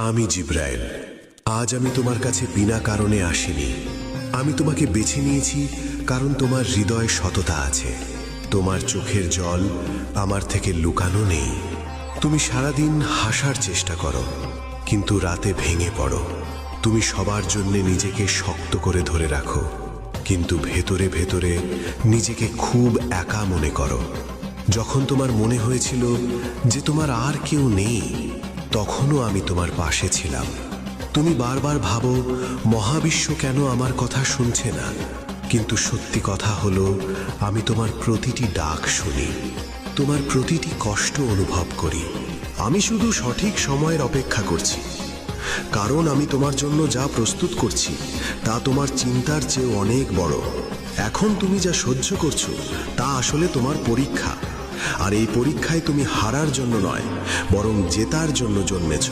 আমি জিব্রাইল। আজ আমি তোমার কাছে বিনা কারণে আসিনি। আমি তোমাকে বেছে নিয়েছি কারণ তোমার হৃদয়ে সততা আছে। তোমার চোখের জল আমার থেকে লুকানো নেই। তুমি সারাদিন হাসার চেষ্টা করো, কিন্তু রাতে ভেঙে পড়ো। তুমি সবার জন্য নিজেকে শক্ত করে ধরে রাখো, কিন্তু ভেতরে ভেতরে নিজেকে খুব একা মনে করো। যখন তোমার মনে হয়েছিল যে তোমার আর কেউ নেই, তখনও আমি তোমার পাশে ছিলাম। তুমি বারবার ভাবো মহাবিশ্ব কেন আমার কথা শুনছে না, কিন্তু সত্যি কথা হলো আমি তোমার প্রতিটি ডাক শুনি, তোমার প্রতিটি কষ্ট অনুভব করি। আমি শুধু সঠিক সময়ের অপেক্ষা করছি, কারণ আমি তোমার জন্য যা প্রস্তুত করছি তা তোমার চিন্তার চেয়ে অনেক বড়। এখন তুমি যা সহ্য করছো তা আসলে তোমার পরীক্ষা, আর এই পরীক্ষায় তুমি হারার জন্য নয়, বরং জেতার জন্য জন্মেছ।